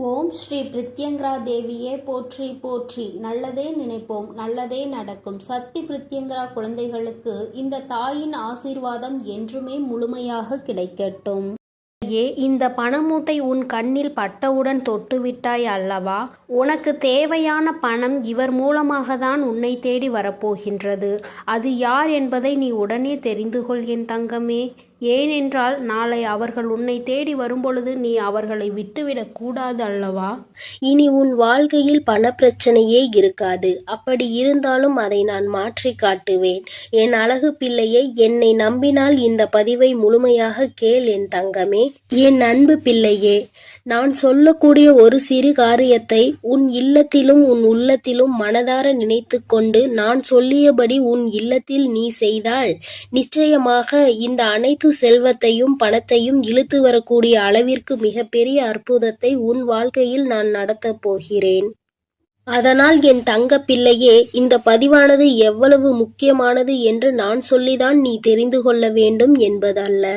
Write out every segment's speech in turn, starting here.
ஓம் ஸ்ரீ பிரித்யங்கரா தேவியே போற்றி போற்றி. நல்லதே நினைப்போம், நல்லதே நடக்கும். சக்தி பிரித்யங்கரா குழந்தைகளுக்கு இந்த தாயின் ஆசீர்வாதம் என்றுமே முழுமையாக கிடைக்கட்டும். இந்த பணமூட்டை உன் கண்ணில் பட்டவுடன் தொட்டுவிட்டாய் அல்லவா? உனக்கு தேவையான பணம் இவர் மூலமாக தான் உன்னை தேடி வரப்போகின்றது. அது யார் என்பதை நீ உடனே தெரிந்து கொள் என் தங்கமே. ஏனென்றால் நாளை அவர்கள் உன்னை தேடி வரும்பொழுது நீ அவர்களை விட்டுவிடக் கூடாது அல்லவா? இனி உன் வாழ்க்கையில் பணப்பிரச்சனையே இருக்காது. அப்படி இருந்தாலும் அதை நான் மாற்றி காட்டுவேன். என் அழகு பிள்ளையை, என்னை நம்பினால் இந்த பதிவை முழுமையாக கேள் என் தங்கமே. என் அன்பு பிள்ளையே, நான் சொல்லக்கூடிய ஒரு சிறு காரியத்தை உன் இல்லத்திலும் உன் உள்ளத்திலும் மனதார நினைத்து கொண்டு நான் சொல்லியபடி உன் இல்லத்தில் நீ செய்தால் நிச்சயமாக இந்த அனைத்து செல்வத்தையும் பணத்தையும் இழுத்து வரக்கூடிய அளவிற்கு மிகப்பெரிய அற்புதத்தை உன் வாழ்க்கையில் நான் நடத்தப் போகிறேன். அதனால் என் தங்க பிள்ளையே, இந்த பதிவானது எவ்வளவு முக்கியமானது என்று நான் சொல்லிதான் நீ தெரிந்து கொள்ள வேண்டும் என்பதல்ல.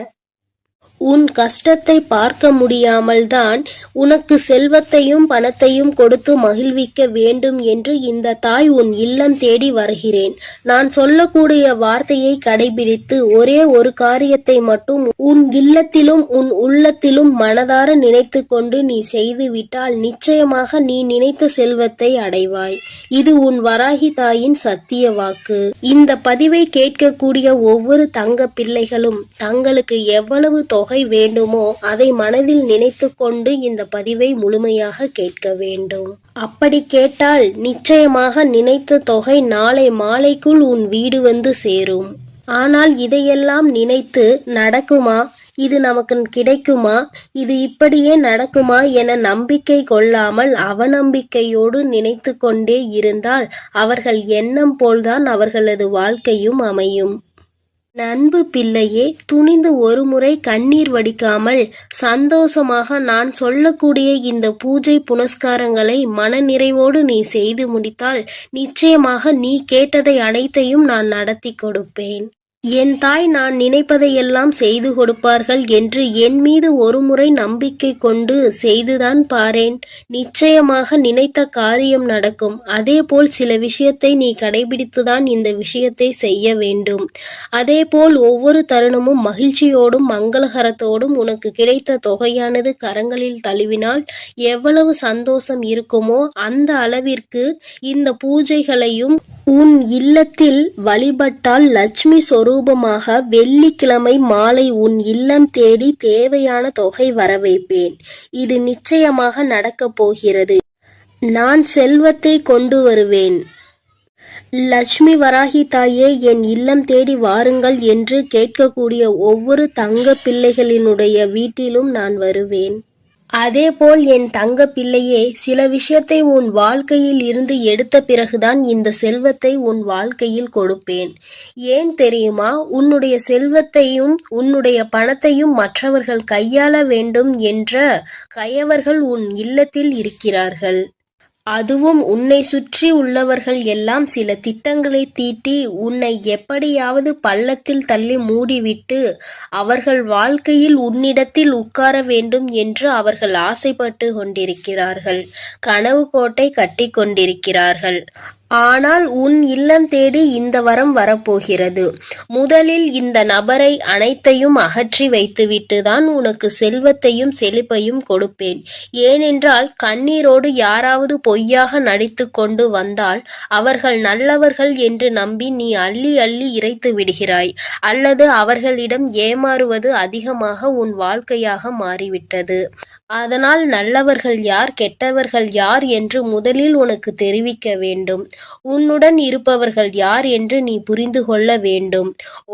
உன் கஷ்டத்தை பார்க்க முடியாமல் தான் உனக்கு செல்வத்தையும் பணத்தையும் கொடுத்து மகிழ்விக்க வேண்டும் என்று இந்த தாய் உன் இல்லம் தேடி வருகிறேன். நான் சொல்லக்கூடிய வார்த்தையை கடைபிடித்து ஒரே ஒரு காரியத்தை மட்டும் உன் இல்லத்திலும் உன் உள்ளத்திலும் மனதார நினைத்து கொண்டு நீ செய்துவிட்டால் நிச்சயமாக நீ நினைத்த செல்வத்தை அடைவாய். இது உன் வராகி தாயின் சத்திய வாக்கு. இந்த பதிவை கேட்கக்கூடிய ஒவ்வொரு தங்க பிள்ளைகளும் தங்களுக்கு எவ்வளவு தொகை வேண்டுமோ அதை மனதில் நினைத்து கொண்டு இந்த பதிவை முழுமையாக கேட்க வேண்டும். அப்படி கேட்டால் நிச்சயமாக நினைத்த தொகை நாளை மாலைக்குள் உன் வீடு வந்து சேரும். ஆனால் இதையெல்லாம் நினைத்து நடக்குமா, இது நமக்கு கிடைக்குமா, இது இப்படியே நடக்குமா என நம்பிக்கை கொள்ளாமல் அவநம்பிக்கையோடு நினைத்து கொண்டே இருந்தால் அவர்கள் எண்ணம் போல்தான் அவர்களது வாழ்க்கையும் அமையும். அன்பு பிள்ளையே, துணிந்து ஒரு முறை கண்ணீர் வடிக்காமல் சந்தோஷமாக நான் சொல்லக்கூடிய இந்த பூஜை புனஸ்காரங்களை மனநிறைவோடு நீ செய்து முடித்தால் நிச்சயமாக நீ கேட்டதை அனைத்தையும் நான் நடத்தி கொடுப்பேன். என் தாய் நான் நினைப்பதையெல்லாம் செய்து கொடுப்பார்கள் என்று என் மீது ஒரு முறை நம்பிக்கை கொண்டு செய்துதான் பாரேன். நிச்சயமாக நினைத்த காரியம் நடக்கும். அதேபோல் சில விஷயத்தை நீ கடைபிடித்துதான் இந்த விஷயத்தை செய்ய வேண்டும். அதேபோல் ஒவ்வொரு தருணமும் மகிழ்ச்சியோடும் மங்களகரத்தோடும் உனக்கு கிடைத்த தொகையானது கரங்களில் தழுவினால் எவ்வளவு சந்தோஷம் இருக்குமோ அந்த அளவிற்கு இந்த பூஜைகளையும் உன் இல்லத்தில் வழிபட்டால் லட்சுமி சொரூபமாக வெள்ளிக்கிழமை மாலை உன் இல்லம் தேடி தேவையான தொகை வர வைப்பேன். இது நிச்சயமாக நடக்கப் போகிறது. நான் செல்வத்தை கொண்டு வருவேன். லட்சுமி வராகி தாயே, என் இல்லம் தேடி வாருங்கள் என்று கேட்கக்கூடிய ஒவ்வொரு தங்க பிள்ளைகளினுடைய வீட்டிலும் நான் வருவேன். அதேபோல் என் தங்க பிள்ளையே, சில விஷயத்தை உன் வாழ்க்கையில் இருந்து எடுத்த பிறகுதான் இந்த செல்வத்தை உன் வாழ்க்கையில் கொடுப்பேன். ஏன் தெரியுமா? உன்னுடைய செல்வத்தையும் உன்னுடைய பணத்தையும் மற்றவர்கள் கையாள வேண்டும் என்ற கயவர்கள் உன் இல்லத்தில் இருக்கிறார்கள். அதுவும் உன்னை சுற்றி உள்ளவர்கள் எல்லாம் சில திட்டங்களை தீட்டி உன்னை எப்படியாவது பள்ளத்தில் தள்ளி மூடிவிட்டு அவர்கள் வாழ்க்கையில் உன்னிடத்தில் உட்கார வேண்டும் என்று அவர்கள் ஆசைப்பட்டு கொண்டிருக்கிறார்கள். கனவு கோட்டை கட்டி கொண்டிருக்கிறார்கள். ஆனால் உன் இல்லம் தேடி இந்த வரம் வரப்போகிறது. முதலில் இந்த நபரை அனைத்தையும் அகற்றி வைத்துவிட்டு தான் உனக்கு செல்வத்தையும் செழிப்பையும் கொடுப்பேன். ஏனென்றால் கண்ணீரோடு யாராவது பொய்யாக நடித்து கொண்டு வந்தால் அவர்கள் நல்லவர்கள் என்று நம்பி நீ அள்ளி அள்ளி இறைத்து விடுகிறாய். அல்லது அவர்களிடம் ஏமாறுவது அதிகமாக உன் வாழ்க்கையாக மாறிவிட்டது. அதனால் நல்லவர்கள் யார் கெட்டவர்கள் யார் என்று முதலில் உனக்கு தெரிவிக்க வேண்டும். உன்னுடன் இருப்பவர்கள் யார் என்று நீ புரிந்து கொள்ள வேண்டும்.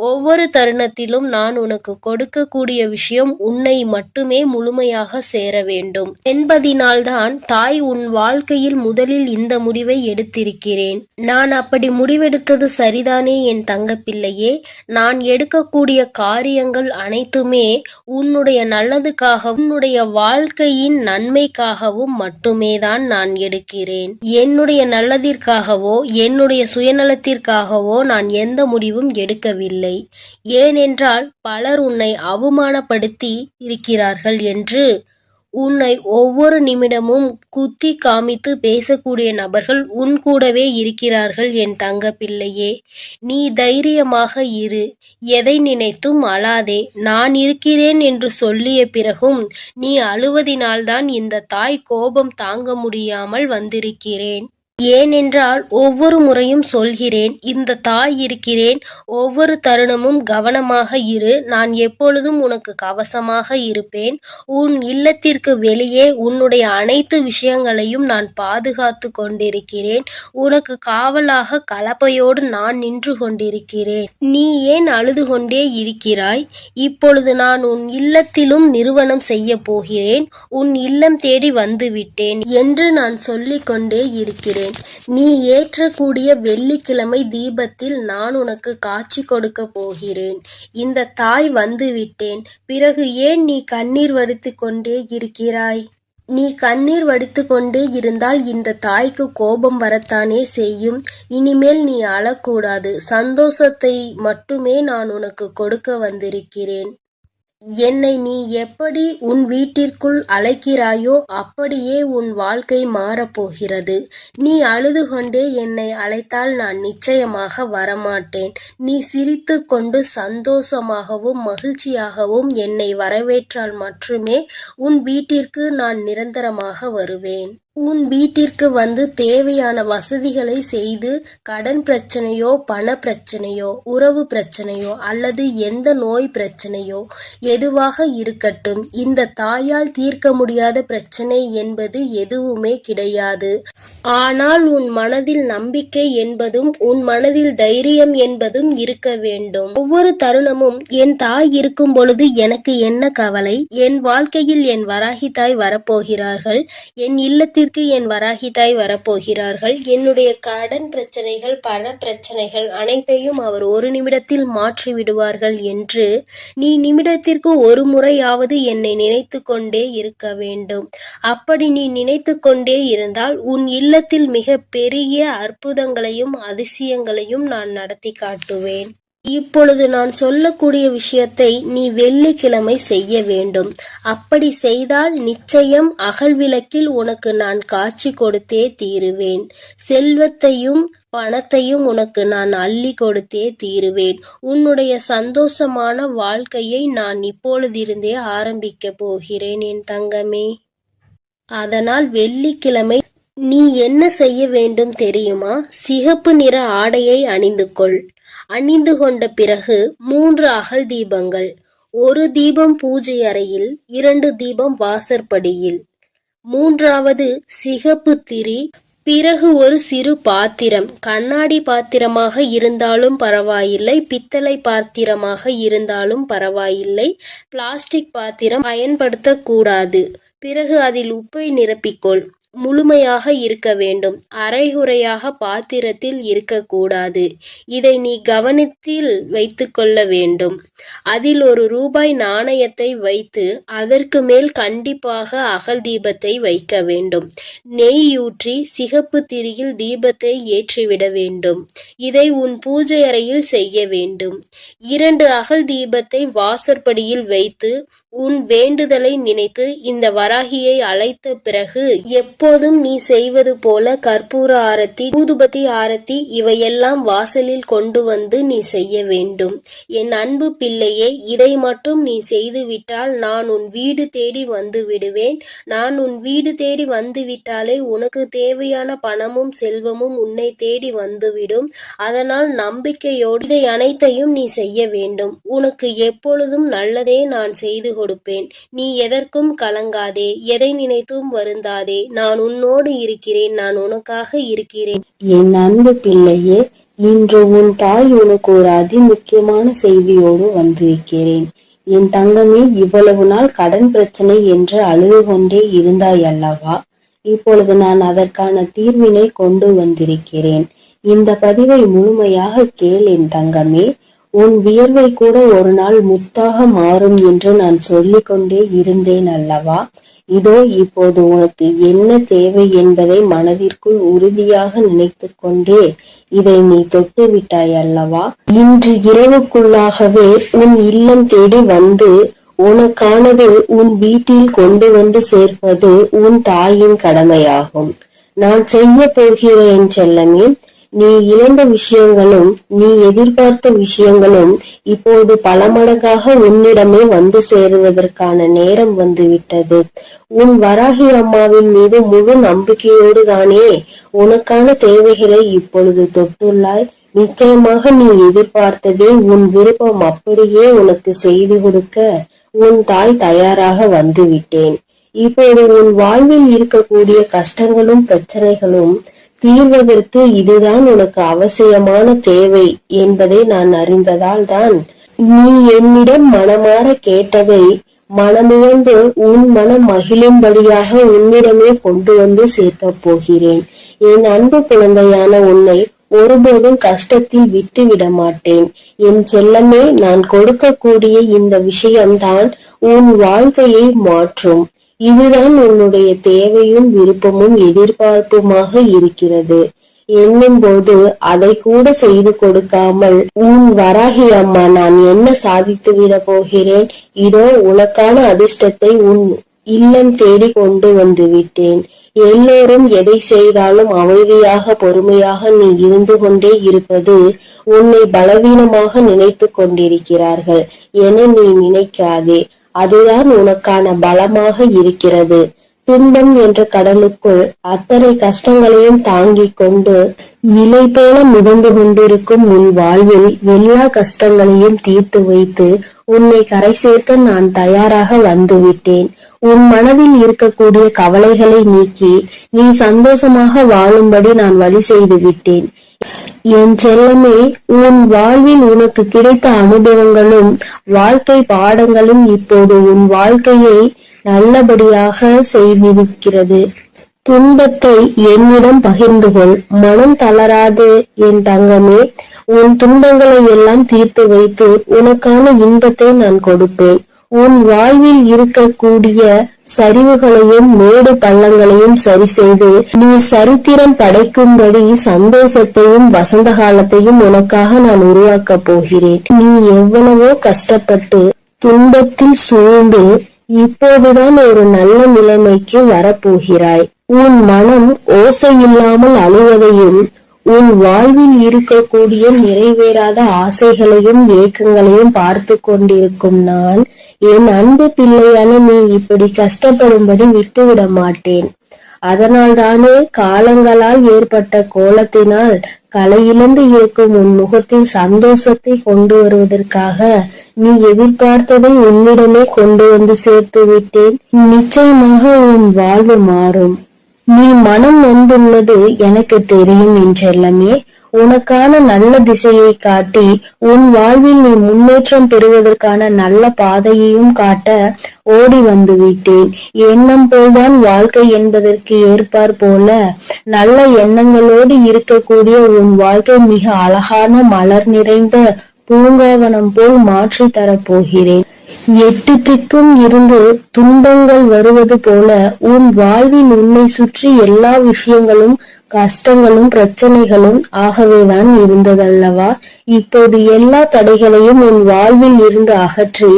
ஒவ்வொரு தருணத்திலும் நான் உனக்கு கொடுக்கக்கூடிய விஷயம் உன்னை மட்டுமே முழுமையாக சேர வேண்டும் என்பதினால்தான் தாய் உன் வாழ்க்கையில் முதலில் இந்த முடிவை எடுத்திருக்கிறேன். நான் அப்படி முடிவெடுத்தது சரிதானே என் தங்கப்பிள்ளையே? நான் எடுக்கக்கூடிய காரியங்கள் அனைத்துமே உன்னுடைய நல்லதுக்காக உன்னுடைய வாழ்க்கையின் நன்மைக்காகவும் மட்டுமே தான் நான் எடுக்கிறேன். என்னுடைய நல்லதிற்காகவோ என்னுடைய சுயநலத்திற்காகவோ நான் எந்த முடிவும் எடுக்கவில்லை. ஏனென்றால் பலர் உன்னை அவமானப்படுத்தி இருக்கிறார்கள் என்று உன்னை ஒவ்வொரு நிமிடமும் குத்தி காமித்து பேசக்கூடிய நபர்கள் உன் கூடவே இருக்கிறார்கள் என் தங்க பிள்ளையே. நீ தைரியமாக இரு. எதை நினைத்தும் அழாதே. நான் இருக்கிறேன் என்று சொல்லிய பிறகும் நீ அழுவதினால்தான் இந்த தாய் கோபம் தாங்க முடியாமல் வந்திருக்கிறேன். ஏனென்றால் ஒவ்வொரு முறையும் சொல்கிறேன், இந்த தாய் இருக்கிறேன், ஒவ்வொரு தருணமும் கவனமாக இரு, நான் எப்பொழுதும் உனக்கு கவசமாக இருப்பேன். உன் இல்லத்திற்கு வெளியே உன்னுடைய அனைத்து விஷயங்களையும் நான் பாதுகாத்து கொண்டிருக்கிறேன். உனக்கு காவலாக கலப்பையோடு நான் நின்று கொண்டிருக்கிறேன். நீ ஏன் அழுது கொண்டே இருக்கிறாய்? இப்பொழுது நான் உன் இல்லத்திலும் நிறுவனம் செய்ய போகிறேன். உன் இல்லம் தேடி வந்துவிட்டேன் என்று நான் சொல்லிக் கொண்டே இருக்கிறேன். நீ ஏற்றக்கூடிய வெள்ளிக்கிழமை தீபத்தில் நான் உனக்கு காட்சி கொடுக்க போகிறேன். இந்த தாய் வந்துவிட்டேன். பிறகு ஏன் நீ கண்ணீர் வடித்துக் கொண்டே இருக்கிறாய்? நீ கண்ணீர் வடித்துக் கொண்டே இருந்தால் இந்த தாய்க்கு கோபம் வரத்தானே செய்யும். இனிமேல் நீ அழக்கூடாது. சந்தோஷத்தை மட்டுமே நான் உனக்கு கொடுக்க வந்திருக்கிறேன். என்னை நீ எப்படி உன் வீட்டிற்குள் அழைக்கிறாயோ அப்படியே உன் வாழ்க்கை மாறப்போகிறது. நீ அழுது கொண்டே என்னை அழைத்தால் நான் நிச்சயமாக வரமாட்டேன். நீ சிரித்து கொண்டு சந்தோஷமாகவும் மகிழ்ச்சியாகவும் என்னை வரவேற்றால் மட்டுமே உன் வீட்டிற்கு நான் நிரந்தரமாக வருவேன். உன் வீட்டிற்கு வந்து தேவையான வசதிகளை செய்து கடன் பிரச்சனையோ பண பிரச்சனையோ உறவு பிரச்சனையோ அல்லது எந்த நோய் பிரச்சனையோ எதுவாக இருக்கட்டும், இந்த தாயால் தீர்க்க முடியாத பிரச்சனை என்பது எதுவுமே கிடையாது. ஆனால் உன் மனதில் நம்பிக்கை என்பதும் உன் மனதில் தைரியம் என்பதும் இருக்க வேண்டும். ஒவ்வொரு தருணமும் என் தாய் இருக்கும் பொழுது எனக்கு என்ன கவலை? என் வாழ்க்கையில் என் வராகி தாய் வரப்போகிறார்கள். என் இல்லத்தில் என் வராகி தாய் வரப்போகிறார்கள். என்னுடைய கடன் பிரச்சனைகள் பண பிரச்சனைகள் அனைத்தையும் அவர் ஒரு நிமிடத்தில் மாற்றி விடுவார்கள் என்று நீ நிமிடத்திற்கு ஒரு முறையாவது என்னை நினைத்து கொண்டே இருக்க வேண்டும். அப்படி நீ நினைத்து கொண்டே இருந்தால் உன் இல்லத்தில் மிக பெரிய அற்புதங்களையும் அதிசயங்களையும் நான் நடத்தி காட்டுவேன். இப்பொழுது நான் சொல்லக்கூடிய விஷயத்தை நீ வெள்ளிக்கிழமை செய்ய வேண்டும். அப்படி செய்தால் நிச்சயம் அகல் விளக்கில் உனக்கு நான் காட்சி கொடுத்தே தீருவேன். செல்வத்தையும் பணத்தையும் உனக்கு நான் அள்ளி கொடுத்தே தீருவேன். உன்னுடைய சந்தோஷமான வாழ்க்கையை நான் இப்பொழுதிருந்தே ஆரம்பிக்க போகிறேன் என் தங்கமே. அதனால் வெள்ளிக்கிழமை நீ என்ன செய்ய வேண்டும் தெரியுமா? சிகப்பு நிற ஆடையை அணிந்து கொள். அணிந்து கொண்ட பிறகு 3 அகல் தீபங்கள், 1 தீபம் பூஜை அறையில், 2 தீபம் வாசற்படியில், 3வது சிகப்பு திரி. பிறகு ஒரு சிறு பாத்திரம், கண்ணாடி பாத்திரமாக இருந்தாலும் பரவாயில்லை, பித்தளை பாத்திரமாக இருந்தாலும் பரவாயில்லை, பிளாஸ்டிக் பாத்திரம் பயன்படுத்தக்கூடாது. பிறகு அதில் உப்பை நிரப்பிக்கொள். முழுமையாக இருக்க வேண்டும். அரைகுறையாக பாத்திரத்தில் இருக்கக்கூடாது. இதை நீ கவனத்தில் வைத்து கொள்ள வேண்டும். அதில் ₹1 நாணயத்தை வைத்து அதற்கு மேல் கண்டிப்பாக அகல் தீபத்தை வைக்க வேண்டும். நெய்யூற்றி சிகப்பு திரியில் தீபத்தை ஏற்றிவிட வேண்டும். இதை உன் பூஜை அறையில் செய்ய வேண்டும். 2 அகல் தீபத்தை வாசற்படியில் வைத்து உன் வேண்டுதலை நினைத்து இந்த வராகியை அழைத்த பிறகு எப்போதும் நீ செய்வது போல கற்பூர ஆரத்தி, ஊதுபத்தி ஆரத்தி இவையெல்லாம் வாசலில் கொண்டு வந்து நீ செய்ய வேண்டும். என் அன்பு பிள்ளையே, இதை மட்டும் நீ செய்துவிட்டால் நான் உன் வீடு தேடி வந்து விடுவேன். நான் உன் வீடு தேடி வந்து விட்டாலே உனக்கு தேவையான பணமும் செல்வமும் உன்னை தேடி வந்துவிடும். அதனால் நம்பிக்கையோடு இதை அனைத்தையும் நீ செய்ய வேண்டும். உனக்கு எப்பொழுதும் நல்லதே நான் செய்து கொடுப்பேன். நீ எதற்கும் கலங்காதே, எதை நினைத்தும் வருந்தாதே. நான் உன்னோடு இருக்கிறேன், நான் உனக்காக இருக்கிறேன். என் அன்பு பிள்ளையே, இன்று உன் தாய் உனக்கு ஒரு அதிமுக்கியமான செய்தியோடு வந்திருக்கிறேன். என் தங்கமே, இவ்வளவு நாள் கடன் பிரச்சனை என்று அழுது கொண்டே இருந்தாய் அல்லவா? இப்பொழுது நான் அதற்கான தீர்வினை கொண்டு வந்திருக்கிறேன். இந்த பதிவை முழுமையாக கேள் என் தங்கமே. உன் வியர்வை கூட ஒரு நாள் முத்தாக மாறும் என்று நான் சொல்லிக்கொண்டே இருந்தேன் அல்லவா? இதோ இப்போது உனக்கு என்ன தேவை என்பதை மனதிற்குள் உறுதியாக நினைத்து கொண்டே இதை நீ தொட்டு விட்டாய் அல்லவா? இன்று இரவுக்குள்ளாகவே உன் இல்லம் தேடி வந்து உனக்கானது உன் வீட்டில் கொண்டு வந்து சேர்ப்பது உன் தாயின் கடமையாகும். நான் செய்ய போகிறேன் செல்லமே. நீ இழந்த விஷயங்களும் நீ எதிர்பார்த்த விஷயங்களும் இப்போது பல மடங்காக உன்னிடமே வந்து சேருவதற்கான நேரம் வந்துவிட்டது. உன் வராகி அம்மாவின் மீது முழு நம்பிக்கையோடு தானே உனக்கான தேவைகளை இப்பொழுது தொட்டுள்ளாய். நிச்சயமாக நீ எதிர்பார்த்ததே உன் விருப்பம் அப்படியே உனக்கு செய்து கொடுக்க உன் தாய் தயாராக வந்துவிட்டேன். இப்போது உன் வாழ்வில் இருக்கக்கூடிய கஷ்டங்களும் பிரச்சனைகளும் தீர்வதற்கு இதுதான் உனக்கு அவசியமான தேவை என்பதை நான் அறிந்ததால் தான் நீ என்னிடம் மனமாற கேட்டதை மனமுவந்து உன் மனம் மகிழும்படியாக உன்னிடமே கொண்டு வந்து சேர்க்கப் போகிறேன். என் அன்பு குழந்தையான உன்னை ஒருபோதும் கஷ்டத்தில் விட்டு விட மாட்டேன். என் செல்லமே, நான் கொடுக்கக்கூடிய இந்த விஷயம்தான் உன் வாழ்க்கையை மாற்றும். இதுதான் உன்னுடைய தேவையும் விருப்பமும் எதிர்பார்ப்புமாக இருக்கிறது என்னும் போது அதை கூட செய்து கொடுக்காமல் உன் வராகி அம்மா நான் என்ன சாதித்து விட போகிறேன்? இதோ உனக்கான அதிர்ஷ்டத்தை உன் இல்லம் தேடி கொண்டு வந்து விட்டேன். எல்லோரும் எதை செய்தாலும் அமைதியாக பொறுமையாக நீ இருந்து கொண்டே இருப்பது உன்னை பலவீனமாக நினைத்து கொண்டிருக்கிறார்கள் என நீ நினைக்காதே. அதுதான் உனக்கான பலமாக இருக்கிறது. துன்பம் என்ற கடலுக்குள் அத்தனை கஷ்டங்களையும் தாங்கிக் கொண்டு இலை போல மிதந்து கொண்டிருக்கும் உன் வாழ்வில் எல்லா கஷ்டங்களையும் தீர்த்து வைத்து உன்னை கரை சேர்க்க நான் தயாராக வந்துவிட்டேன். உன் மனதில் இருக்கக்கூடிய கவலைகளை நீக்கி நீ சந்தோஷமாக வாழும்படி நான் வழி செய்து விட்டேன். என் செல்லமே, உன் வாழ்வில் உனக்கு கிடைத்த அனுபவங்களும் வாழ்க்கை பாடங்களும் இப்போது உன் வாழ்க்கையை நல்லபடியாக செய்திருக்கிறது. துன்பத்தை என்னிடம் பகிர்ந்து கொள், மனம் தளராது என் தங்கமே. உன் துன்பங்களை எல்லாம் தீர்த்து வைத்து உனக்கான இன்பத்தை நான் கொடுப்பேன். உன் வாழ்வில் இருக்கக்கூடிய சரிவுகளையும் மேடு பள்ளங்களையும் சரி செய்து நீ சரித்திரம் படைக்கும்படி சந்தோஷத்தையும் வசந்த காலத்தையும் உனக்காக நான் உருவாக்கப் போகிறேன். நீ எவ்வளவோ கஷ்டப்பட்டு துன்பத்தில் சூழ்ந்து இப்போதுதான் ஒரு நல்ல நிலைமைக்கு வரப்போகிறாய். உன் மனம் ஓசை இல்லாமல் அழுவதையும் உன் வாழ்வில் இருக்கக்கூடிய நிறைவேறாத ஆசைகளையும் ஏக்கங்களையும் பார்த்து கொண்டிருக்கும் நான் என் அன்பு பிள்ளையான நீ இப்படி கஷ்டப்படும்படி விட்டுவிட மாட்டேன். அதனால் தானே காலங்களால் ஏற்பட்ட கோலத்தினால் கலையிழந்து இருக்கும் உன் முகத்தில் சந்தோஷத்தை கொண்டு வருவதற்காக நீ எதிர்பார்த்ததை உன்னிடமே கொண்டு வந்து சேர்த்து விட்டேன். நிச்சயமாக உன் வாழ்வு மாறும். நீ மனம் நொந்துள்ளது எனக்கு தெரியும் என் செல்லமே. உனக்கான நல்ல திசையை காட்டி உன் வாழ்வில் நீ முன்னேற்றம் பெறுவதற்கான நல்ல பாதையையும் காட்ட ஓடி வந்து விட்டேன். எண்ணம் போல்தான் வாழ்க்கை என்பதற்கு ஏற்பார் போல நல்ல எண்ணங்களோடு இருக்கக்கூடிய உன் வாழ்க்கை மிக அழகான மலர் நிறைந்த பூங்காவனம் போல் மாற்றி தரப்போகிறேன். 8 திக்கும் இருந்து துன்பங்கள் வருவது போல உன் வாழ்வில் உன்னை சுற்றி எல்லா விஷயங்களும் கஷ்டங்களும் பிரச்சனைகளும் ஆகவேதான் இருந்ததல்லவா? இப்போது எல்லா தடைகளையும் உன் வாழ்வில் இருந்து அகற்றி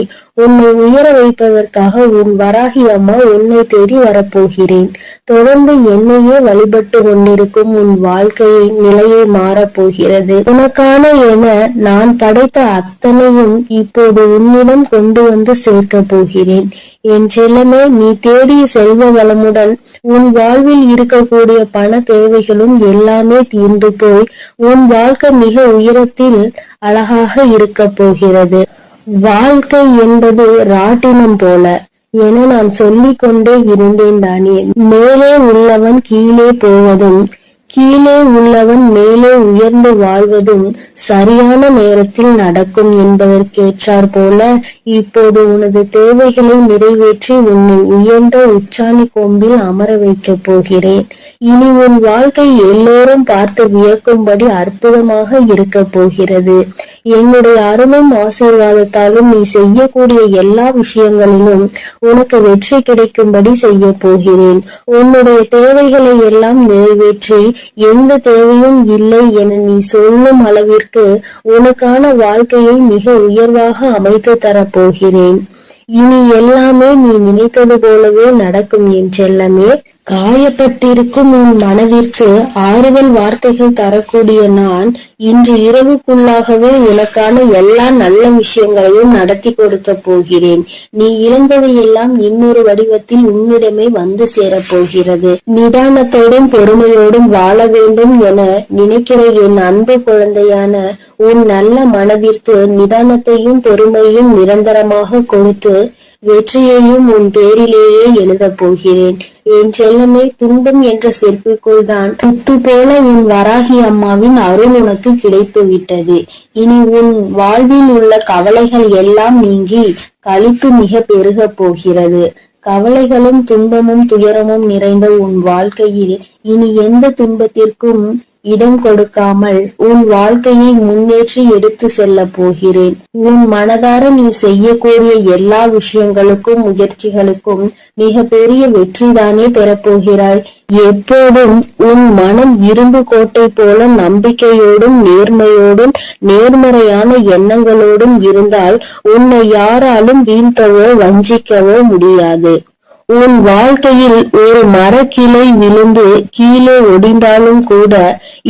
உன்னை உயர வைப்பதற்காக உன் வராகி அம்மா உன்னை தேடி வரப்போகிறேன். தொடர்ந்து என்னையே வழிபட்டு கொண்டிருக்கும் உன் வாழ்க்கையை நிலையை மாறப்போகிறது. உனக்கான என நான் படைத்த அத்தனையும் இப்போது உன்னிடம் கொண்டு வந்து சேர்க்க போகிறேன். என் செல்லமே, நீ தேடிய செல்வ வளமுடன் உன் வாழ்வில் இருக்கக்கூடிய பண தேவைகளும் எல்லாமே தீர்ந்து போய் உன் வாழ்க்கை மிக உயரத்தில் அழகாக இருக்க போகிறது. வாழ்க்கை என்பது ராட்டினம் போல என நான் சொல்லிக் கொண்டே இருந்தேன் தானே. மேலே உள்ளவன் கீழே போவதும் கீழே உள்ளவன் மேலே உயர்ந்து வாழ்வதும் சரியான நேரத்தில் நடக்கும் என்பதற்கேற்றார் போல இப்போது உனது தேவைகளை நிறைவேற்றி உன்னை உயர்ந்த உச்சாணி கொம்பில் அமர வைக்கப் போகிறேன். இனி உன் வாழ்க்கை எல்லோரும் பார்த்து வியக்கும்படி அற்புதமாக இருக்க போகிறது. என்னுடைய அருளும் ஆசீர்வாதத்தாலும் நீ செய்யக்கூடிய எல்லா விஷயங்களிலும் உனக்கு வெற்றி கிடைக்கும்படி செய்ய போகிறேன். உன்னுடைய தேவைகளை எல்லாம் நிறைவேற்றி எந்த தேவையும் இல்லை என நீ சொல்லும் அளவிற்கு உனக்கான வாழ்க்கையை மிக உயர்வாக அமைத்து தரப்போகிறேன். இனி எல்லாமே நீ நினைத்தது போலவே நடக்கும் என் செல்லமே. காயப்பட்டிருக்கும் உன் மனதிற்கு ஆறுதல் வார்த்தைகள் தரக்கூடிய நான் இன்று இரவுக்குள்ளாகவே உனக்கான எல்லா நல்ல விஷயங்களையும் நடத்தி கொடுக்க போகிறேன். நீ இழந்ததையெல்லாம் இன்னொரு வடிவத்தில் உன்னிடமே வந்து சேரப்போகிறது. நிதானத்தோடும் பொறுமையோடும் வாழ வேண்டும் என நினைக்கிற என் அன்பு குழந்தையான உன் நல்ல மனதிற்கு நிதானத்தையும் பொறுமையும் நிரந்தரமாக கொடுத்து வெற்றியையும் உன் பேரிலேயே எழுதப் போகிறேன். என் செல்லமே, துன்பம் என்ற செருப்புக்குள் தான் முத்து போல உன் வராகி அம்மாவின் அருள் உனக்கு கிடைத்து விட்டது. இனி உன் வாழ்வில் உள்ள கவலைகள் எல்லாம் நீங்கி களிப்பு மிக பெருக போகிறது. கவலைகளும் துன்பமும் துயரமும் நிறைந்த உன் வாழ்க்கையில் இனி எந்த துன்பத்திற்கும் இடம் கொடுக்காமல் உன் வாழ்க்கையை முன்னேற்றி எடுத்து செல்ல போகிறேன். உன் மனதார நீ செய்யக்கூடிய எல்லா விஷயங்களுக்கும் முயற்சிகளுக்கும் மிக பெரிய வெற்றிதானே பெறப்போகிறாய். எப்போதும் உன் மனம் இரும்பு கோட்டை போல நம்பிக்கையோடும் நேர்மையோடும் நேர்மறையான எண்ணங்களோடும் இருந்தால் உன்னை யாராலும் வீழ்த்தவோ வஞ்சிக்கவோ முடியாது. உன் வாழ்க்கையில் ஒரு மரக்கிளை விழுந்து கீழே ஒடிந்தாலும் கூட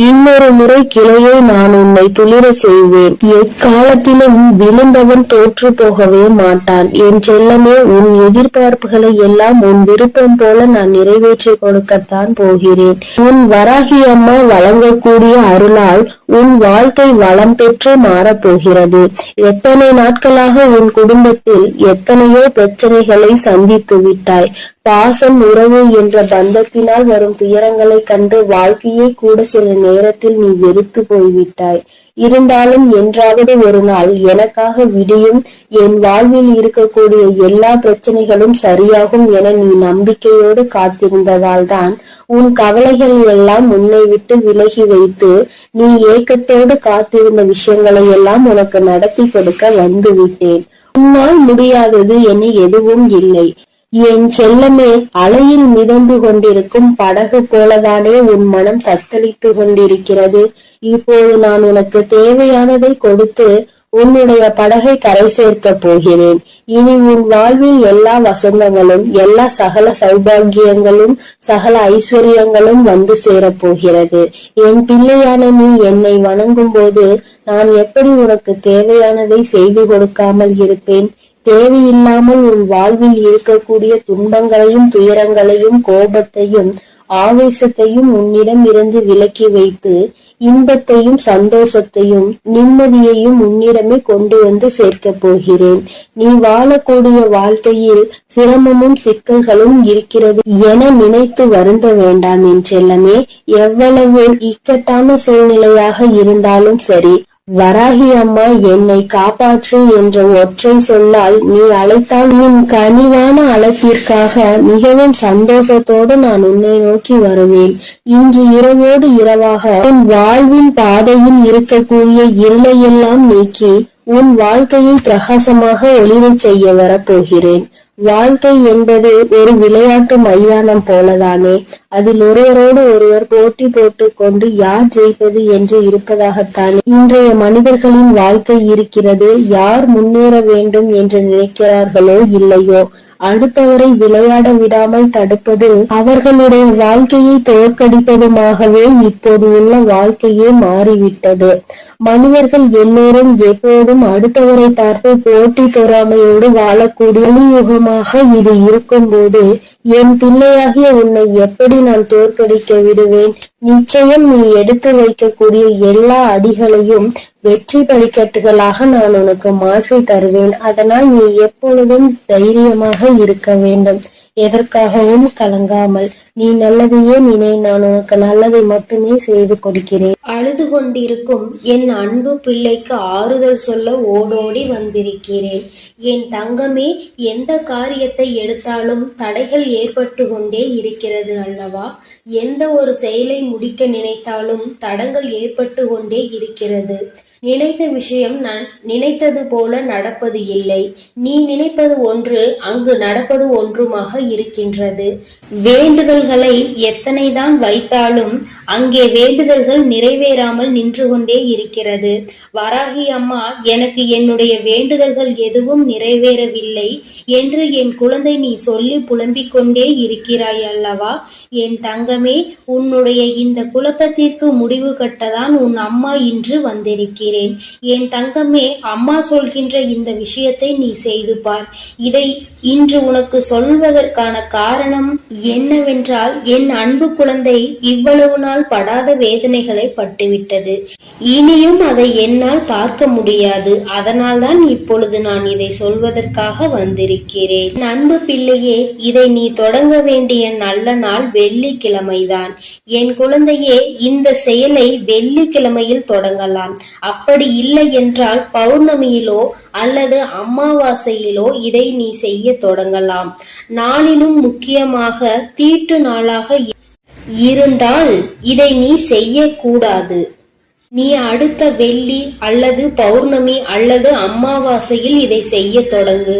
இன்னொரு முறை கிளையை நான் உன்னை துளிர செய்வேன். எக்காலத்திலும் விழுந்தவன் தோற்று போகவே மாட்டான். என் செல்லமே, உன் எதிர்பார்ப்புகளை எல்லாம் உன் விருப்பம் போல நான் நிறைவேற்றி கொடுக்கத்தான் போகிறேன். உன் வராகி அம்மா வழங்கக்கூடிய அருளால் உன் வாழ்க்கை வளம் பெற்று மாறப்போகிறது. எத்தனை நாட்களாக உன் குடும்பத்தில் எத்தனையோ பிரச்சனைகளை சந்தித்து விட்டாய். பாசம், உறவு என்ற பந்தத்தினால் வரும் துயரங்களை கண்டு வாழ்க்கையே கூட சில நேரத்தில் நீ வெறுத்து போய்விட்டாய். இருந்தாலும் என்றாவது ஒரு நாள் எனக்காக விடியும், என் வாழ்வில் இருக்கக்கூடிய எல்லா பிரச்சனைகளும் சரியாகும் என நீ நம்பிக்கையோடு காத்திருந்ததால் தான் உன் கவலைகள் எல்லாம் உன்னை விட்டு விலகி வைத்து நீ ஏக்கத்தோடு காத்திருந்த விஷயங்களை எல்லாம் உனக்கு நடத்தி கொடுக்க வந்து விட்டேன். உன்னால் முடியாதது என எதுவும் இல்லை. என் செல்லமே, அலையில் மிதந்து கொண்டிருக்கும் படகு போலதானே உன் மனம் தத்தளித்து கொண்டிருக்கிறது. இப்போது நான் உனக்கு தேவையானதை கொடுத்து உன்னுடைய படகை கரை சேர்க்க போகிறேன். இனி உன் வாழ்வில் எல்லா வசந்தங்களும் எல்லா சகல சௌபாகியங்களும் சகல ஐஸ்வர்யங்களும் வந்து சேரப் போகிறது. என் பிள்ளையான நீ என்னை வணங்கும் போது நான் எப்படி உனக்கு தேவையானதை செய்து கொடுக்காமல் இருப்பேன்? தேவையில்லாமல் உன் வாழ்வில் இருக்கக்கூடிய துன்பங்களையும் துயரங்களையும் கோபத்தையும் ஆவேசத்தையும் உன்னிடம் இருந்து விலக்கி வைத்து இன்பத்தையும் சந்தோஷத்தையும் நிம்மதியையும் உன்னிடமே கொண்டு வந்து சேர்க்க போகிறேன். நீ வாழக்கூடிய வாழ்க்கையில் சிரமமும் சிக்கல்களும் இருக்கிறது என நினைத்து வருந்த வேண்டாம் என் செல்லமே. எவ்வளவு இக்கட்டான சூழ்நிலையாக இருந்தாலும் சரி, வராகி அம்மா என்னை காப்பாற்று என்ற ஒற்றை சொல்லால் நீ அழைத்தால் உன் கனிவான அழைப்பிற்காக மிகவும் சந்தோஷத்தோடு நான் உன்னை நோக்கி வருவேன். இன்று இரவோடு இரவாக உன் வாழ்வின் பாதையில் இருக்கக்கூடிய இருளையெல்லாம் நீக்கி உன் வாழ்க்கையை பிரகாசமாக ஒளிரச் செய்ய வரப்போகிறேன். வாழ்க்கை என்பது ஒரு விளையாட்டு மைதானம் போலதானே. அதில் ஒருவரோடு ஒருவர் போட்டி போட்டு கொண்டு யார் ஜெயிப்பது என்று இருப்பதாகத்தானே இன்றைய மனிதர்களின் வாழ்க்கை இருக்கிறது. யார் முன்னேற வேண்டும் என்று நினைக்கிறார்களோ இல்லையோ, அடுத்தவரை விளையாட விடாமல் தடுப்பது அவர்களுடைய வாழ்க்கையை தோற்கடிப்பதுமாகவே இப்போது உள்ள வாழ்க்கையே மாறிவிட்டது. மனிதர்கள் எல்லோரும் எப்போதும் அடுத்தவரை பார்த்து போட்டி பொறாமையோடு வாழக்கூடிய யுகமாக இது இருக்கும் போது என் பிள்ளையாகிய உன்னை எப்படி நான் தோற்கடிக்க விடுவேன்? நிச்சயம் நீ எடுத்து வைக்கக்கூடிய எல்லா அடிகளையும் வெற்றி படிக்கட்டுகளாக நான் உனக்கு மாற்றி தருவேன். அதனால் நீ எப்பொழுதும் தைரியமாக இருக்க வேண்டும். எதற்காகவும் கலங்காமல் நீ நல்லதையே நினை. நான் உனக்கு நல்லதை மட்டுமே செய்து கொடுக்கிறேன். அழுது கொண்டிருக்கும் என் அன்பு பிள்ளைக்கு ஆறுதல் சொல்ல ஓடோடி வந்திருக்கிறேன். என் தங்கமே, எந்த காரியத்தை எடுத்தாலும் தடைகள் ஏற்பட்டு கொண்டே இருக்கிறது அல்லவா? எந்த ஒரு செயலை முடிக்க நினைத்தாலும் தடங்கள் ஏற்பட்டு கொண்டே இருக்கிறது. நினைத்த விஷயம் நான் நினைத்தது போல நடப்பது இல்லை. நீ நினைப்பது ஒன்று, அங்கு நடப்பது ஒன்றுமாக இருக்கின்றது. வேண்டுதல்களை எத்தனைதான் வைத்தாலும் அங்கே வேண்டுதல்கள் நிறைவேறாமல் நின்று கொண்டே இருக்கிறது. வராகி அம்மா, எனக்கு என்னுடைய வேண்டுதல்கள் எதுவும் நிறைவேறவில்லை என்று என் குழந்தை நீ சொல்லி புலம்பிக் கொண்டே இருக்கிறாய் அல்லவா? என் தங்கமே, உன்னுடைய இந்த குழப்பத்திற்கு முடிவு கட்டதான் உன் அம்மா இன்று வந்திருக்கிறேன். என் தங்கமே, அம்மா சொல்கின்ற இந்த விஷயத்தை நீ செய்து பார். இதை இன்று உனக்கு சொல்வதற்கான காரணம் என்னவென்றால், என் அன்பு குழந்தை இவ்வளவு நாள் படாத வேதனைகளை பட்டுவிட்டது. இனியும் அதை என்னால் பார்க்க முடியாது. அதனால்தான் இப்பொழுது நான் இதை சொல்வதற்காக வந்திருக்கிறேன். என் அன்பு பிள்ளையே, இதை நீ தொடங்க வேண்டிய நல்ல நாள் வெள்ளிக்கிழமைதான். என் குழந்தையே, இந்த செயலை வெள்ளிக்கிழமையில் தொடங்கலாம். அப்படி இல்லை என்றால் பௌர்ணமியிலோ அல்லது அமாவாசையிலோ இதை நீ செய்ய தொடங்கலாம். நாளிலும் முக்கியமாக தீட்டு நாளாக இருந்தால் இதை நீ செய்யக்கூடாது. நீ அடுத்த வெள்ளி அல்லது பௌர்ணமி அல்லது அமாவாசையில் இதை செய்ய தொடங்கு.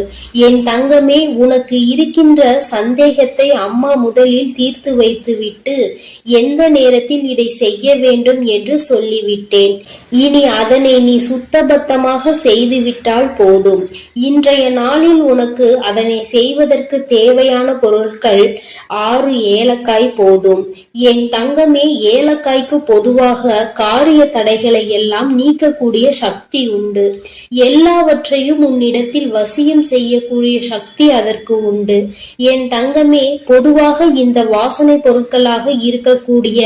என் தங்கமே, உனக்கு இருக்கின்ற சந்தேகத்தை அம்மா முதலில் தீர்த்து வைத்துவிட்டு எந்த நேரத்தில் இதை செய்ய வேண்டும் என்று சொல்லிவிட்டேன். இனி அதனை நீ சுத்தபத்தமாக செய்துவிட்டால் போதும். இன்றைய நாளில் உனக்கு அதனை செய்வதற்கு தேவையான பொருட்கள் 6 ஏலக்காய் போதும். என் தங்கமே, ஏலக்காய்க்கு பொதுவாக காரிய தடைகளை எல்லாம் நீக்கக்கூடிய சக்தி உண்டு. எல்லாவற்றையும் உன்னிடத்தில் வசியம் செய்யக்கூடிய சக்தி அதற்கு உண்டு. என் தங்கமே, பொதுவாக இந்த வாசனை பொருட்களாக இருக்கக்கூடிய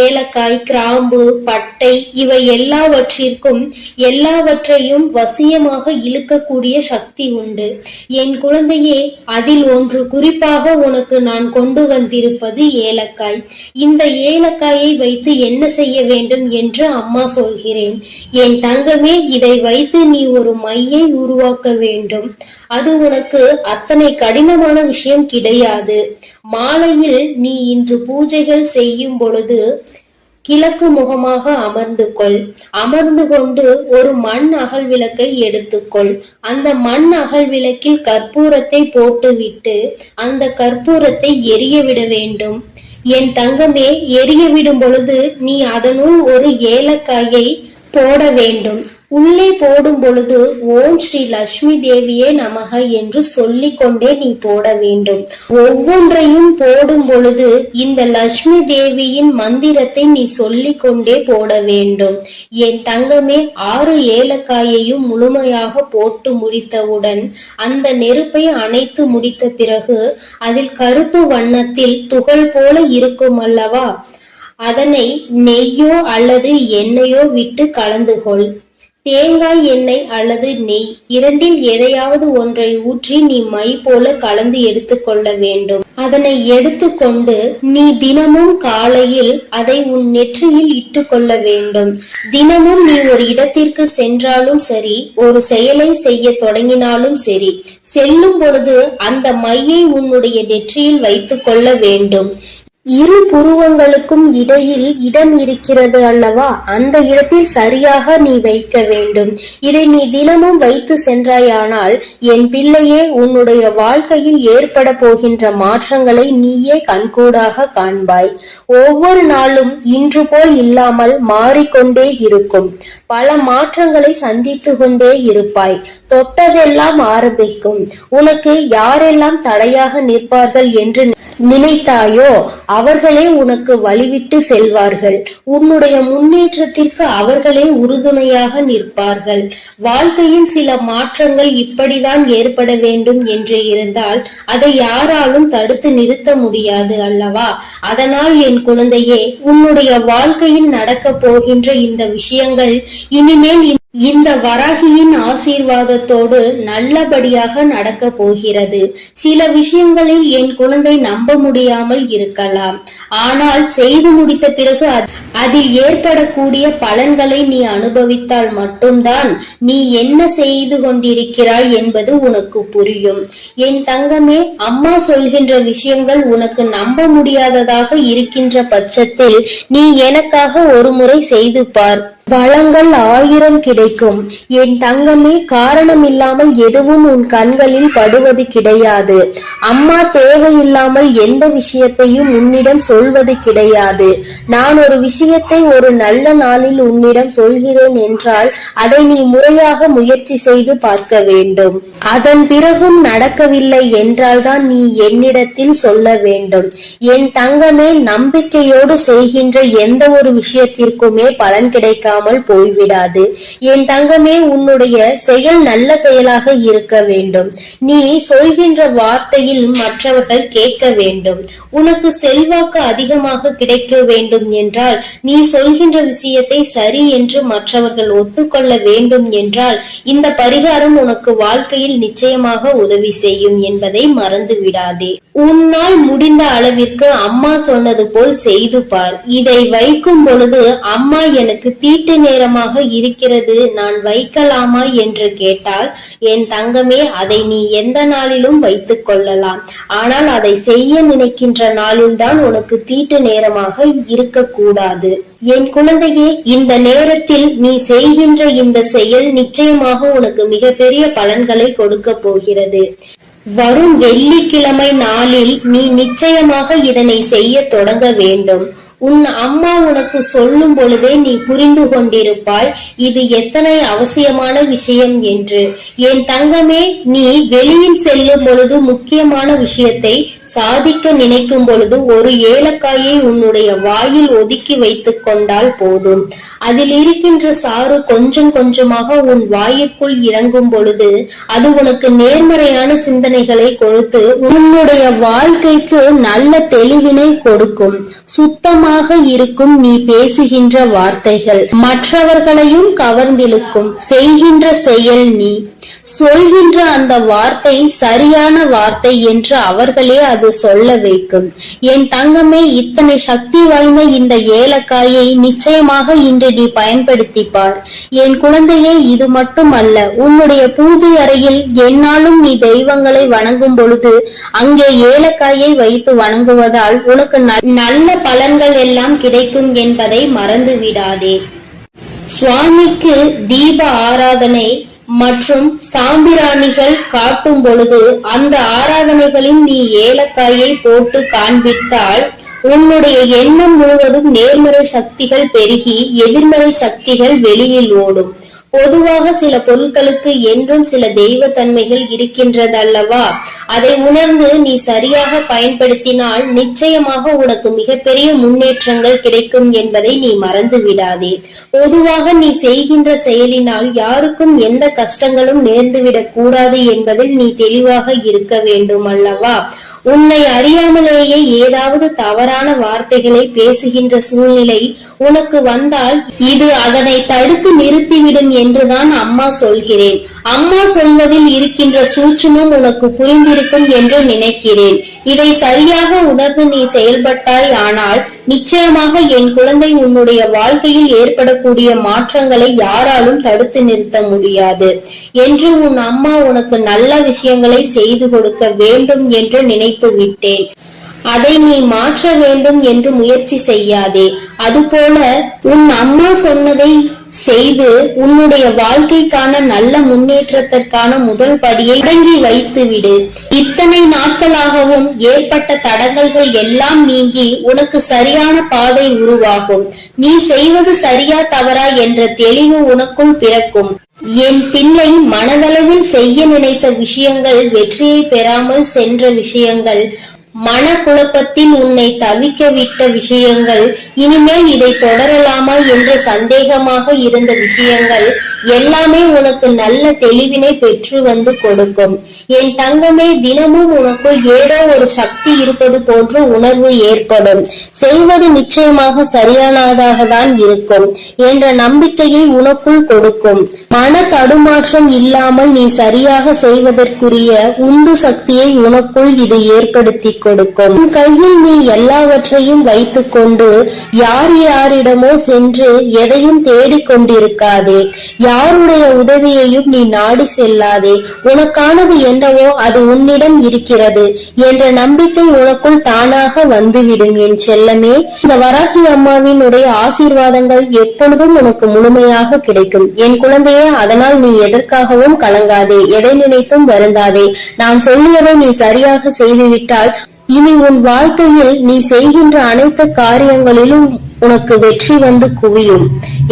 ஏலக்காய், கிராம்பு, பட்டை இவை எல்லாவற்றையும் வசியமாக இழுக்கக்கூடிய சக்தி உண்டு. என் குழந்தையே, அதில் ஒன்று குறிப்பாக உனக்கு நான் கொண்டு வந்திருப்பது ஏலக்காய். இந்த ஏலக்காயை வைத்து என்ன செய்ய வேண்டும் என்று அம்மா சொல்கிறேன். என் தங்கமே, இதை வைத்து நீ ஒரு மையை உருவாக்க வேண்டும். அது உனக்கு அத்தனை கடினமான விஷயம் கிடையாது. மாலையில் நீ இன்று பூஜைகள் செய்யும் பொழுது கிழக்கு முகமாக அமர்ந்து கொண்டு ஒரு மண் அகல் விளக்கை எடுத்துக்கொள். அந்த மண் அகல் விளக்கில் கற்பூரத்தை போட்டுவிட்டு அந்த கற்பூரத்தை எரிய விட வேண்டும். என் தங்கமே, எரிய விடும் பொழுது நீ அதனுள் ஒரு ஏலக்காயை போட வேண்டும். உள்ளே போடும் பொழுது ஓம் ஸ்ரீ லட்சுமி தேவியே நமக என்று சொல்லிக் கொண்டே நீ போட வேண்டும். ஒவ்வொன்றையும் போடும் பொழுது இந்த லட்சுமி தேவியின் மந்திரத்தை நீ சொல்லிக் கொண்டே போட வேண்டும். என் தங்கமே, 6 ஏலக்காயையும் முழுமையாக போட்டு முடித்தவுடன் அந்த நெருப்பை அணைத்து முடித்த பிறகு அதில் கருப்பு வண்ணத்தில் துகள் போல இருக்கும் அல்லவா, அதனை நெய்யோ அல்லது எண்ணெயோ விட்டு கலந்து கொள். தேங்காய் எண்ணெய் அல்லது நெய் இரண்டில் எதையாவது ஒன்றை ஊற்றி நீ மை போல கலந்து எடுத்துக்கொள்ள வேண்டும். அதனை எடுத்துக்கொண்டு நீ தினமும் காலையில் அதை உன் நெற்றியில் இட்டுக்கொள்ள வேண்டும். தினமும் நீ ஒரு இடத்திற்கு சென்றாலும் சரி, ஒரு செயலை செய்ய தொடங்கினாலும் சரி, செல்லும் பொழுது அந்த மையை உன்னுடைய நெற்றியில் வைத்துக் கொள்ள வேண்டும். இரு புருவங்களுக்கும் இடையில் இடம் இருக்கிறது அல்லவா, அந்த இடத்தில் சரியாக நீ வைக்க வேண்டும். இதை நீ தினமும் வைத்து சென்றாயானால் என் பிள்ளையே, உன்னுடைய வாழ்க்கையில் ஏற்பட போகின்ற மாற்றங்களை நீயே கண்கூடாக காண்பாய். ஒவ்வொரு நாளும் இன்று போல் இல்லாமல் மாறிக்கொண்டே இருக்கும். பல மாற்றங்களை சந்தித்து கொண்டே இருப்பாய். தொட்டதெல்லாம் ஆரம்பிக்கும். உனக்கு யாரெல்லாம் தடையாக நிற்பார்கள் என்று நினைத்தாயோ அவர்களே உனக்கு வழிவிட்டு செல்வார்கள். உன்னுடைய முன்னேற்றத்திற்கு அவர்களே உறுதுணையாக நிற்பார்கள். வாழ்க்கையில் சில மாற்றங்கள் இப்படிதான் ஏற்பட வேண்டும் என்று இருந்தால் அதை யாராலும் தடுத்து நிறுத்த முடியாது அல்லவா? அதனால் என் குழந்தையே, உன்னுடைய வாழ்க்கையில் நடக்க போகின்ற இந்த விஷயங்கள் இனிமேல் இந்த வராகியின் ஆசீர்வாதத்தோடு நல்லபடியாக நடக்க போகிறது. சில விஷயங்களில் என் குழந்தை நம்ப முடியாமல் இருக்கலாம். ஆனால் செய்து முடித்த பிறகு அதில் ஏற்படக்கூடிய பலன்களை நீ அனுபவித்தால் மட்டும்தான் நீ என்ன செய்து கொண்டிருக்கிறாய் என்பது உனக்கு புரியும். என் தங்கமே, அம்மா சொல்கின்ற விஷயங்கள் உனக்கு நம்ப முடியாததாக இருக்கின்ற பட்சத்தில் நீ எனக்காக ஒரு முறை செய்து பார். வளங்கள் 1000 கிடைக்கும். என் தங்கமே, காரணமில்லாமல் எதுவும் உன் கண்களில் படுவது கிடையாது. அம்மா தேவையில்லாமல் எந்த விஷயத்தையும் உன்னிடம் சொல்வது கிடையாது. நான் ஒரு விஷயத்தை ஒரு நல்ல நாளில் உன்னிடம் சொல்கிறேன் என்றால் அதை நீ முறையாக முயற்சி செய்து பார்க்க வேண்டும். அதன் பிறகும் நடக்கவில்லை என்றால்தான் நீ என்னிடத்தில் சொல்ல வேண்டும். என் தங்கமே, நம்பிக்கையோடு செய்கின்ற எந்த ஒரு விஷயத்திற்குமே பலன் கிடைக்காமல் போய்விடாது. என் தங்கமே, உன்னுடைய செயல் நல்ல செயலாக இருக்க வேண்டும். நீ சொல்கின்ற வார்த்தையில் மற்றவர்கள் கேட்க வேண்டும். உனக்கு செல்வாக்கு அதிகமாக கிடைக்க வேண்டும் என்றால் நீ சொல்கின்ற விஷயத்தை சரி என்று மற்றவர்கள் ஒத்துக்கொள்ள வேண்டும் என்றால் இந்த பரிகாரம் உனக்கு வாழ்க்கையில் நிச்சயமாக உதவி செய்யும் என்பதை மறந்து விடாதே. உன்னால் முடிந்த அளவிற்கு அம்மா சொன்னது போல் செய்து பார். இதை வைக்கும் பொழுது அம்மா எனக்கு தீட்டு நேரமாக இருக்கிறது, நான் வைக்கலாமா என்று கேட்டால், என் தங்கமே, அதை நீ எந்த நாளிலும் வைத்துக் கொள்ளலாம். ஆனால் அதை செய்ய நினைக்கின்ற நாளில்தான் உனக்கு தீட்டு நேரமாக இருக்கக்கூடாது. என் குழந்தையே, இந்த நேரத்தில் நீ செய்கின்ற இந்த செயல் நிச்சயமாக உனக்கு மிகப்பெரிய பலன்களை கொடுக்க போகிறது. வரும் வெள்ளிக்கிழமை நாளில் நீ நிச்சயமாக இதனை செய்ய தொடங்க வேண்டும். உன் அம்மா உனக்கு சொல்லும் பொழுதே நீ புரிந்து கொண்டிருப்பாய் இது எத்தனை அவசியமான விஷயம் என்று. என் தங்கமே, நீ வெளியில் செல்லும் பொழுது முக்கியமான விஷயத்தை சாதிக்க நினைக்கும் பொழுது ஒரு ஏலக்காயை உன்னுடைய வாயில் ஒதுக்கி வைத்துக் கொண்டால் போதும். அதில் இருக்கின்ற சாறு கொஞ்சம் கொஞ்சமாக உன் வாயிற்குள் இறங்கும் பொழுது அது உனக்கு நேர்மறையான சிந்தனைகளை கொடுத்து உன்னுடைய வாழ்க்கைக்கு நல்ல தெளிவினை கொடுக்கும். சுத்தமாக இருக்கும் நீ பேசுகின்ற வார்த்தைகள் மற்றவர்களையும் கவர்ந்திழுக்கும். செய்கின்ற செயல் நீ சொல்கின்ற அந்த வார்த்தை சரியான வார்த்தை என்று அவர்களே அது சொல்ல வைக்கும். என் தங்கமே, இத்தனை சக்தி வாய்ந்த இந்த ஏலக்காயை நிச்சயமாக இன்று நீ பயன்படுத்திப்பார். என் குழந்தையே, இது மட்டும் அல்ல, உன்னுடைய பூஜை அறையில் என்னாலும் நீ தெய்வங்களை வணங்கும் பொழுது அங்கே ஏலக்காயை வைத்து வணங்குவதால் உனக்கு நல்ல பலன்கள் எல்லாம் கிடைக்கும் என்பதை மறந்து விடாதே. சுவாமிக்கு தீப ஆராதனை மற்றும் சாம்பிராணிகள் காட்டும் பொழுது அந்த ஆராதனைகளில் நீ ஏலக்காயை போட்டு காண்பித்தால் உன்னுடைய எண்ணம் முழுவதும் நேர்மறை சக்திகள் பெருகி எதிர்மறை சக்திகள் வெளியில் ஓடும். பொதுவாக சில பொருட்களுக்கு என்றும் சில தெய்வ தன்மைகள் இருக்கின்றதல்லவா? அதை உணர்ந்து நீ சரியாக பயன்படுத்தினால் நிச்சயமாக உனக்கு மிகப்பெரிய முன்னேற்றங்கள் கிடைக்கும் என்பதை நீ மறந்து விடாதே. பொதுவாக நீ செய்கின்ற செயலினால் யாருக்கும் எந்த கஷ்டங்களும் நேர்ந்துவிடக் கூடாது என்பதில் நீ தெளிவாக இருக்க வேண்டும் அல்லவா? உன்னை அறியாமலேயே ஏதாவது தவறான வார்த்தைகளை பேசுகின்ற சூழ்நிலை உனக்கு வந்தால் இது அதனை தடுத்து நிறுத்திவிடும் என்றுதான் அம்மா சொல்கிறேன். அம்மா சொல்வதில் இருக்கின்ற சூட்சுமம் உனக்கு புரிந்திருக்கும் என்று நினைக்கிறேன். இதை சரியாக உணர்ந்து நீ செயல்பட்டாய் ஆனால் நிச்சயமாக என் குழந்தை உன்னுடைய வாழ்க்கையில் ஏற்படக்கூடிய மாற்றங்களை யாராலும் தடுத்து நிறுத்த முடியாது என்று உன் அம்மா உனக்கு நல்ல விஷயங்களை செய்து கொடுக்க வேண்டும் என்று நினைத்து விட்டேன். அதை நீ மாற்ற வேண்டும் என்று முயற்சி செய்யாதே. அதுபோல உன் அம்மா சொன்னதை செய்து உன்னுடைய வாழ்க்கைக்கான நல்ல முன்னேற்றத்திற்கான முதல் படியை தொடங்கி வைத்து விடு. இத்தனை நாட்களாகவும் ஏற்பட்ட தடங்கல்கள் எல்லாம் நீங்கி உனக்கு சரியான பாதை உருவாகும். நீ செய்வது சரியா தவறா என்ற தெளிவு உனக்குள் பிறக்கும். என் பிள்ளை, மனதளவில் செய்ய நினைத்த விஷயங்கள் வெற்றியை பெறாமல் சென்ற விஷயங்கள், மனக்குழப்பத்தில் உன்னை தவிக்க விட்ட விஷயங்கள், இனிமேல் இதை தொடரலாமா என்று சந்தேகமாக இருந்த விஷயங்கள் எல்லாமே உனக்கு நல்ல தெளிவினை பெற்று வந்து கொடுக்கும். என் தங்கமே, தினமும் உனக்குள் ஏதோ ஒரு சக்தி இருப்பது போன்ற உணர்வு ஏற்படும். செய்வது நிச்சயமாக சரியானதாக தான் இருக்கும் என்ற நம்பிக்கையை உனக்குள் கொடுக்கும். மன தடுமாற்றம் இல்லாமல் நீ சரியாக செய்வதற்குரிய உந்து சக்தியை உனக்குள் இது ஏற்படுத்தி கொடுக்கும். உன் கையில் நீ எல்லாவற்றையும் வைத்துக் கொண்டு யாரிடமோ சென்று எதையும் தேடிக்கொண்டிருக்காதே. யாருடைய உதவியையும் நீ நாடி செல்லாதே. உனக்கானது என்னவோ அது உன்னிடம் இருக்கிறது என்ற நம்பிக்கை உனக்குள் தானாக வந்துவிடும் என் செல்லமே. இந்த வராகி அம்மாவினுடைய ஆசீர்வாதங்கள் எப்பொழுதும் உனக்கு முழுமையாக கிடைக்கும் என் குழந்தையே. அதனால் நீ எதற்காகவும் கலங்காதே, எதை நினைத்தும் வருந்தாதே. நான் சொல்லியதை நீ சரியாக செய்துவிட்டால் இனி உன் வாழ்க்கையில் நீ செய்கின்ற அனைத்து காரியங்களிலும் உனக்கு வெற்றி வந்து குவியும்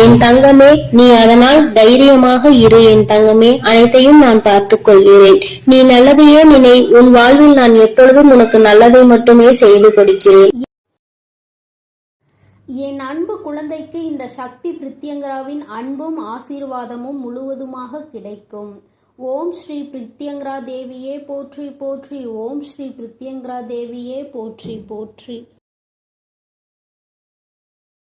என் தங்கமே. நீ அதனால் தைரியமாக இரு என் தங்கமே. அனைத்தையும் நான் பார்த்துக் கொள்கிறேன். நீ நல்லதையே நினை. உன் வாழ்வில் நான் எப்பொழுதும் உனக்கு நல்லதை மட்டுமே செய்து கொடுக்கிறேன். என் அன்பு குழந்தைக்கு இந்த சக்தி பிரித்யங்கராவின் அன்பும் ஆசீர்வாதமும் முழுவதுமாக கிடைக்கும். ஓம் ஸ்ரீ பிரித்யங்கரா தேவியே போற்றி போற்றி. ஓம் ஸ்ரீ பிரித்யங்கரா தேவியே போற்றி போற்றி.